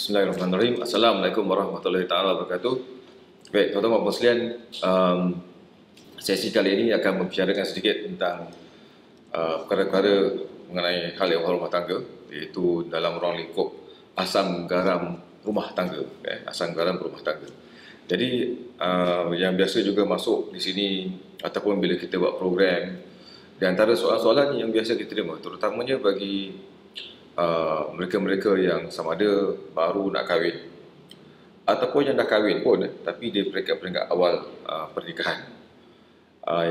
Bismillahirrahmanirrahim. Assalamualaikum warahmatullahi taala wabarakatuh. Baik, tuan-tuan dan sekalian, sesi kali ini akan membicarakan sedikit tentang perkara-perkara mengenai hal yang rumah tangga, iaitu dalam ruang lingkup asam garam rumah tangga, asam garam rumah tangga. Jadi yang biasa juga masuk di sini ataupun bila kita buat program, di antara soalan-soalan yang biasa kita terima, terutamanya bagi mereka-mereka yang sama ada baru nak kahwin ataupun yang dah kahwin pun tapi di peringkat-peringkat awal pernikahan,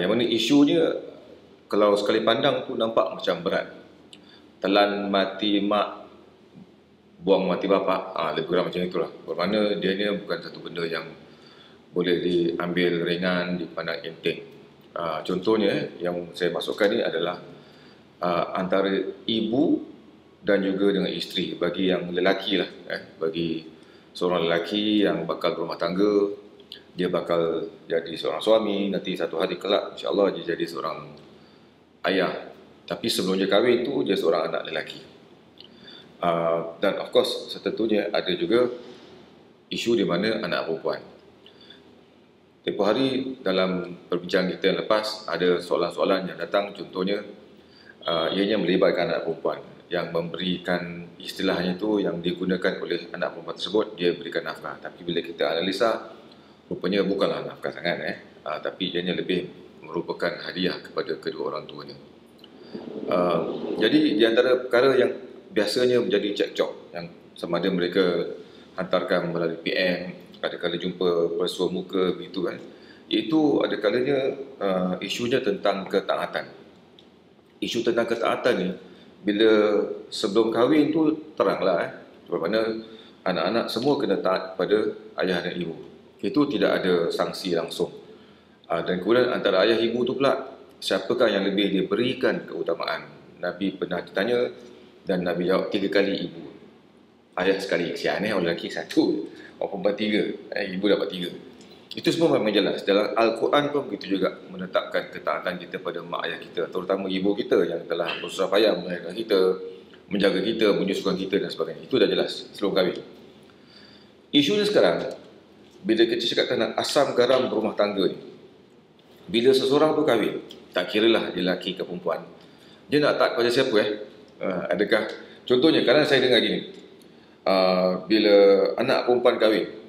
yang mana isunya kalau sekali pandang tu nampak macam berat. Telan mati mak, buang mati bapa, lebih kurang macam itulah. Bermakna dia ni bukan satu benda yang boleh diambil ringan, dipandang enteng. Contohnya yang saya masukkan ni adalah antara ibu dan juga dengan isteri. Bagi yang lelaki lah, bagi seorang lelaki yang bakal berumah tangga, dia bakal jadi seorang suami, nanti satu hari kelak insyaAllah dia jadi seorang ayah. Tapi sebelum dia kahwin tu dia seorang anak lelaki. Dan of course tentunya ada juga isu di mana anak perempuan. Tempoh hari dalam perbincangan kita yang lepas ada soalan-soalan yang datang, contohnya ianya melibatkan anak perempuan, yang memberikan istilahnya itu yang digunakan oleh anak perempuan tersebut, dia berikan nafkah. Tapi bila kita analisa, rupanya bukanlah nafkah sangat, tapi ianya lebih merupakan hadiah kepada kedua orang tuanya. Jadi di antara perkara yang biasanya menjadi cekcok, yang sama ada mereka hantarkan melalui PM, ada-kala jumpa bersua muka begitu, iaitu ada kalanya isunya tentang ketaatan. Isu tentang ketaatan ni bila sebelum kahwin tu teranglah, bermakna anak-anak semua kena taat kepada ayah dan ibu. Itu tidak ada sanksi langsung. Dan kemudian antara ayah ibu tu pula, siapakah yang lebih diberikan keutamaan? Nabi pernah ditanya dan Nabi jawab 3 kali ibu. Ayah sekali, kesian orang lelaki 1, orang perempuan 3, ibu dapat 3. Itu semua memang jelas. Dalam Al-Quran pun begitu juga menetapkan ketaatan kita pada mak ayah kita, terutama ibu kita yang telah bersusah payah melahirkan kita, menjaga kita, menyusukan kita dan sebagainya. Itu dah jelas sebelum kahwin. Isunya sekarang, bila kita cakap tentang asam garam berumah tangga ni, bila seseorang tu kahwin, tak kiralah dia lelaki ke perempuan, dia nak taat pada siapa? Adakah, contohnya kadang saya dengar gini, bila anak perempuan kahwin,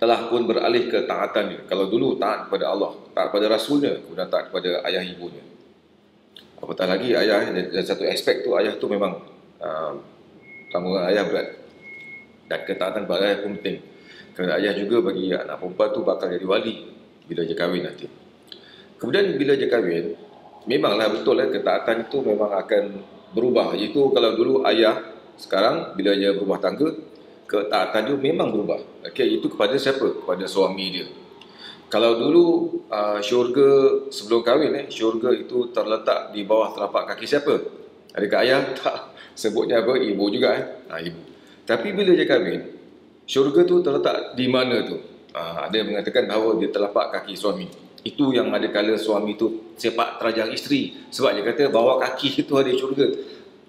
telah pun beralih ke taatannya. Kalau dulu taat kepada Allah, taat kepada Rasulnya, kemudian taat kepada ayah ibunya. Apatah lagi ayah, dan satu aspek tu ayah tu memang tanggungan ayah berat. Dan ketaatan kepada ayah pun penting. Kerana ayah juga bagi anak perempuan tu bakal jadi wali bila dia kahwin nanti. Kemudian bila dia kahwin, memanglah betul ketaatan itu memang akan berubah. Itu kalau dulu ayah, sekarang bila dia berumah tangga, ketaatan dia memang berubah. Itu kepada siapa? Kepada suami dia. Kalau dulu syurga sebelum kahwin, syurga itu terletak di bawah telapak kaki siapa? Adakah ayah? Tak. Sebutnya apa? Ibu juga. Ibu. Tapi bila dia kahwin, syurga tu terletak di mana tu? Ada yang mengatakan bahawa di telapak kaki suami. Itu yang ada kala suami tu sepak terajang isteri. Sebab dia kata bahawa kaki itu ada syurga.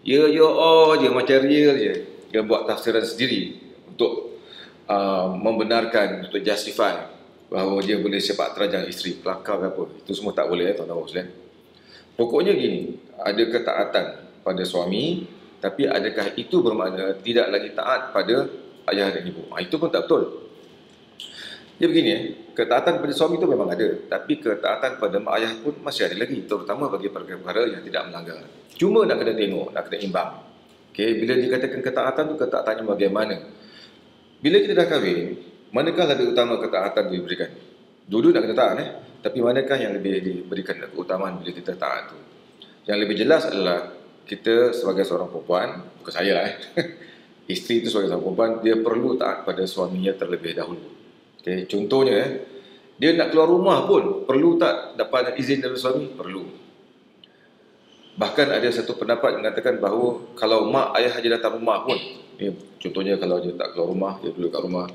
Dia macam real je. Dia buat tafsiran sendiri untuk membenarkan, untuk justify bahawa dia boleh sepak terajang isteri, kelakar ke apa. Itu semua tak boleh, tuan-tuan sekalian. Pokoknya gini, ada ketaatan pada suami, tapi adakah itu bermakna tidak lagi taat pada ayah dan ibu? Itu pun tak betul. Dia begini, ketaatan pada suami itu memang ada, tapi ketaatan pada mak ayah pun masih ada lagi, terutama bagi perkara-perkara yang tidak melanggar. Cuma nak kena tengok, nak kena imbang. Bila dikatakan ketaatan tu, ketaatannya bagaimana? Bila kita dah kahwin, manakah lebih utama ketaatan diberikan? Dulu nak kena taat, tapi manakah yang lebih diberikan keutamaan bila kita taat tu? Yang lebih jelas adalah kita sebagai seorang perempuan, bukan saya lah, isteri itu sebagai seorang perempuan, dia perlu taat pada suaminya terlebih dahulu. Contohnya, dia nak keluar rumah pun, perlu tak dapat izin dari suami? Perlu. Bahkan ada satu pendapat yang mengatakan bahawa kalau mak ayah saja datang rumah pun, contohnya kalau dia tak keluar rumah, dia duduk kat rumah,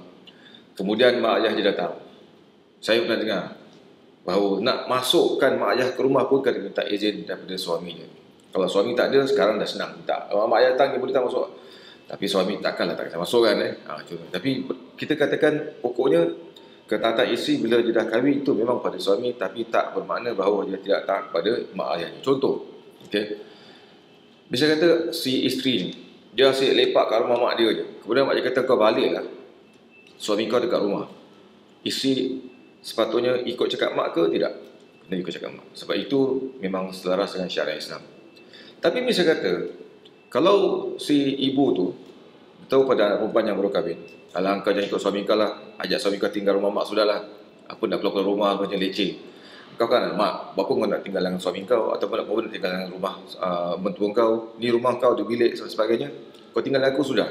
kemudian mak ayah dia datang, saya pernah dengar bahawa nak masukkan mak ayah ke rumah pun kena minta izin daripada suaminya. Kalau suami tak ada, sekarang dah senang minta. Mak ayah datang, dia boleh tak masuk. Tapi suami takkanlah tak kata masuk kan cuma. Tapi kita katakan pokoknya ketaatan isteri bila dia dah kahwin itu memang pada suami, tapi tak bermakna bahawa dia tidak taat pada mak ayahnya. Contoh, okey. Bisa kata si isteri ni dia asyik lepak kat rumah mak dia je. Kemudian mak dia kata kau baliklah. Suami kau dekat rumah. Isteri sepatutnya ikut cakap mak ke tidak? Kena ikut cakap mak. Sebab itu memang selaras dengan syariat Islam. Tapi bisa kata kalau si ibu tu tahu pada anak perempuan yang baru kahwin, alah kau jangan ikut suami kau lah, ajak suami kau tinggal rumah mak sudahlah. Apa nak keluar rumah macam leceh. Kau kan mak, berapa kau nak tinggal dengan suami kau ataupun nak tinggal dengan rumah mentua kau, ni rumah kau ada bilik dan sebagainya. Kau tinggal dengan aku sudah.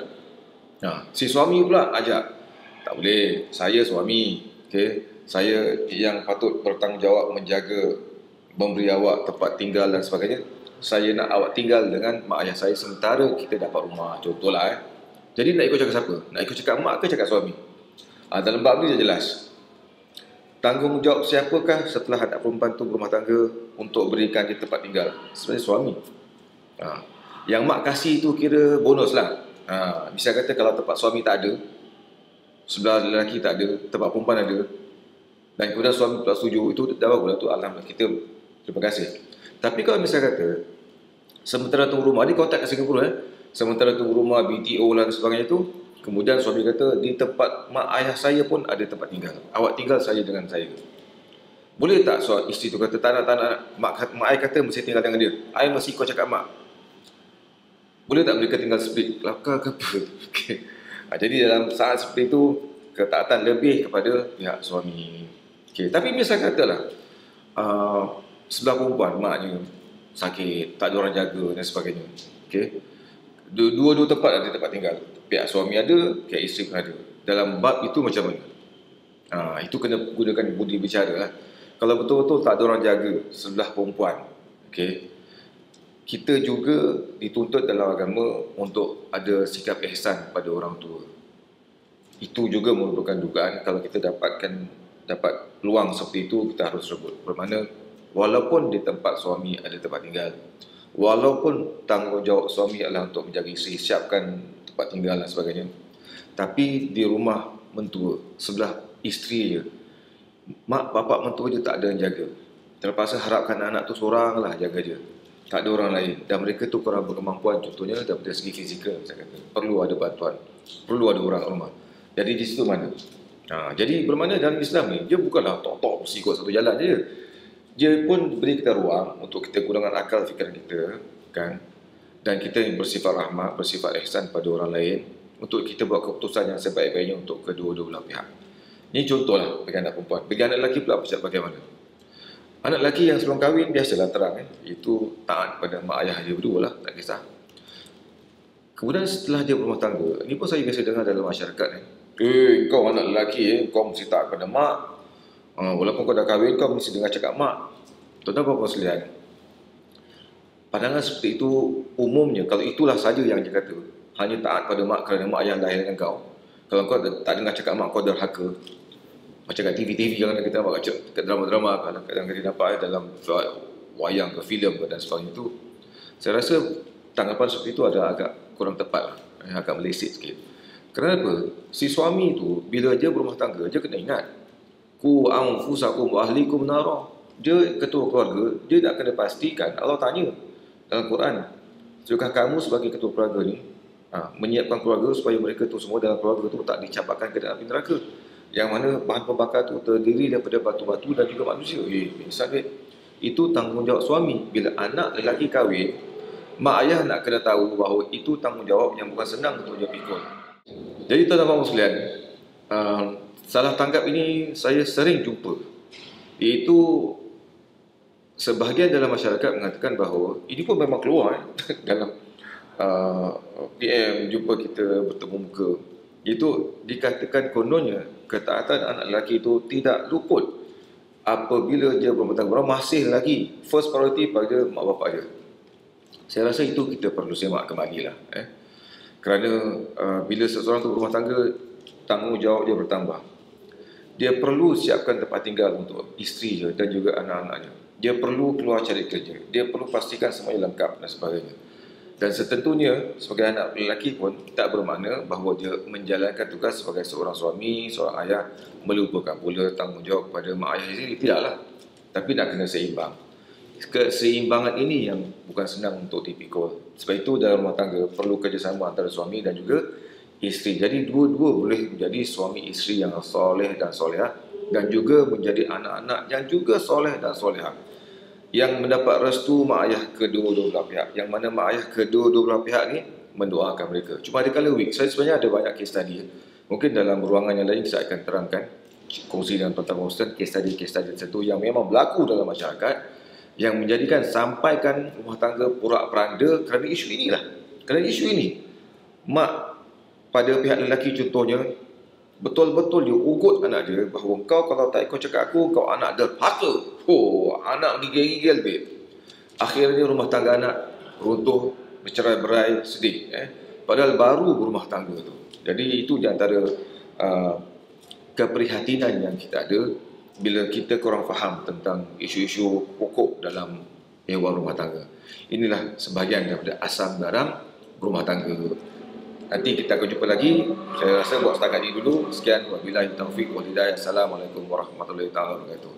Si suami pula ajak, tak boleh, saya suami, okey. Saya yang patut bertanggungjawab menjaga, memberi awak tempat tinggal dan sebagainya. Saya nak awak tinggal dengan mak ayah saya sementara kita dapat rumah. Contohlah Jadi nak ikut cakap siapa? Nak ikut cakap mak ke cakap suami? Dalam bab ni dia jelas. Tanggungjawab siapakah setelah anak perempuan tu berumah tangga untuk berikan dia tempat tinggal? Sebenarnya suami. Yang mak kasih tu kira bonus lah. Bisa kata kalau tempat suami tak ada, sebelah lelaki tak ada, tempat perempuan ada, dan kemudian suami tak setuju, itu dah baguslah tu, alhamdulillah, kita terima kasih. Tapi kalau misalnya kata sementara tunggu rumah, ni kontak kat Singapura sementara tunggu rumah, BTO dan sebagainya tu, kemudian suami kata di tempat mak ayah saya pun ada tempat tinggal, awak tinggal saya dengan saya. Boleh tak isteri tu kata tak nak, mak ayah kata mesti tinggal dengan dia, ayah mesti ikut cakap mak? Boleh tak mereka tinggal split kelakar ke apa? Okay. Jadi dalam saat seperti itu ketaatan lebih kepada pihak suami. Okay. Tapi misalnya katalah sebelah perempuan maknya sakit, tak ada orang jaga dan sebagainya. Okay. Dua-dua tempat ada tempat tinggal. Pihak suami ada, pihak isteri pun ada. Dalam bab itu macam mana? Itu kena gunakan budi bicara lah. Kalau betul-betul tak ada orang jaga sebelah perempuan, okay, kita juga dituntut dalam agama untuk ada sikap ihsan pada orang tua. Itu juga merupakan dugaan. Kalau kita dapat peluang seperti itu, kita harus rebut. Bermakna walaupun di tempat suami ada tempat tinggal, walaupun tanggungjawab suami adalah untuk menjaga isteri, siapkan tempat tinggal dan sebagainya, tapi di rumah mentua, sebelah isteri je, mak bapak mentua je tak ada yang jaga, terpaksa harapkan anak tu seorang lah jaga dia, tak ada orang lain, dan mereka tu kurang berkemampuan, contohnya daripada segi fizikal, saya kata, perlu ada bantuan, perlu ada orang rumah. Jadi di situ mana? Jadi bermakna dalam Islam ni, dia bukanlah tok-tok mesti ikut satu jalan je. Dia pun beri kita ruang untuk kita gunakan akal fikiran kita, kan? Dan kita yang bersifat rahmat, bersifat ihsan pada orang lain, untuk kita buat keputusan yang sebaik-baiknya untuk kedua-dua belah pihak. Ini contohlah bagi anak perempuan. Bagi anak lelaki pula macam bagaimana? Anak lelaki yang sebelum kahwin biasalah terang, itu taat pada mak ayah dia berdua lah, tak kisah. Kemudian setelah dia berumah tangga, ini pun saya biasa dengar dalam masyarakat kau anak lelaki kau mesti taat pada mak. Walaupun kau dah kahwin, kau mesti dengar cakap mak. Tuan-tuan apa sekalian, pandangan seperti itu umumnya, kalau itulah saja yang dia kata, hanya taat pada mak kerana mak ayah lahirkan kau. Kalau kau tak dengar cakap mak, kau derhaka. Macam kat TV-TV yang kita nampak kat drama-drama, kadang-kadang kita nampak dalam wayang ke filem dan sebagainya itu. Saya rasa tanggapan seperti itu ada agak kurang tepat lah, agak meleset sikit. Kenapa? Si suami tu bila dia berumah tangga, dia kena ingat, ku anfusakum wa ahlikum nara. Dia ketua keluarga, dia nak kena pastikan, Allah tanya dalam Quran, sudahkah kamu sebagai ketua keluarga ni menyiapkan keluarga supaya mereka tu semua dalam keluarga tu tak dicampakkan ke dalam api neraka, yang mana bahan pembakar tu terdiri daripada batu-batu dan juga manusia. Misalnya itu tanggungjawab suami. Bila anak lelaki kahwin, mak ayah nak kena tahu bahawa itu tanggungjawab yang bukan senang untuk dia pikul. Jadi tuan-tuan sekalian, salah tangkap ini saya sering jumpa, iaitu sebahagian dalam masyarakat mengatakan bahawa ini pun memang keluar dalam PM jumpa kita bertemu muka, iaitu dikatakan kononnya ketaatan anak lelaki itu tidak luput apabila dia berumah tangga, masih lagi first priority pada mak bapak dia. Saya rasa itu kita perlu semak kembali lah. Kerana bila seseorang tu berumah tangga, tanggungjawab dia bertambah. Dia perlu siapkan tempat tinggal untuk isteri dia dan juga anak-anaknya. Dia perlu keluar cari kerja. Dia perlu pastikan semuanya lengkap dan sebagainya. Dan setentunya sebagai anak lelaki pun tak bermakna bahawa dia menjalankan tugas sebagai seorang suami, seorang ayah, melupakan pula tanggungjawab kepada mak ayah sendiri. Tidaklah. Tapi nak kena seimbang. Keseimbangan ini yang bukan senang untuk dipikul. Sebab itu dalam rumah tangga perlu kerjasama antara suami dan juga isteri. Jadi dua-dua boleh menjadi suami isteri yang soleh dan solehah, dan juga menjadi anak-anak yang juga soleh dan solehah, yang mendapat restu mak ayah kedua-dua belah pihak. Yang mana mak ayah kedua-dua belah pihak ni mendoakan mereka. Cuma ada kala weak. Saya sebenarnya ada banyak case study. Mungkin dalam ruangan yang lain saya akan terangkan, kongsi dengan tuan-tuan case study tertentu yang memang berlaku dalam masyarakat, yang menjadikan sampaikan rumah tangga porak-peranda kerana isu inilah. Kerana isu ini, mak pada pihak lelaki contohnya betul-betul dia ugut anak dia bahawa kau kalau tak ikut cakap aku, kau anak derhaka. Oh, anak gigil-gigil babe. Akhirnya rumah tangga anak runtuh, bercerai-berai, sedih. Padahal baru berumah tangga tu. Jadi itu di antara keprihatinan yang kita ada bila kita kurang faham tentang isu-isu pokok dalam ehwal rumah tangga. Inilah sebahagian daripada asam garam rumah tangga. Nanti kita akan jumpa lagi. Saya rasa buat setakat ini dulu. Sekian, wabillahi taufiq wal hidayah. Assalamualaikum warahmatullahi wabarakatuh.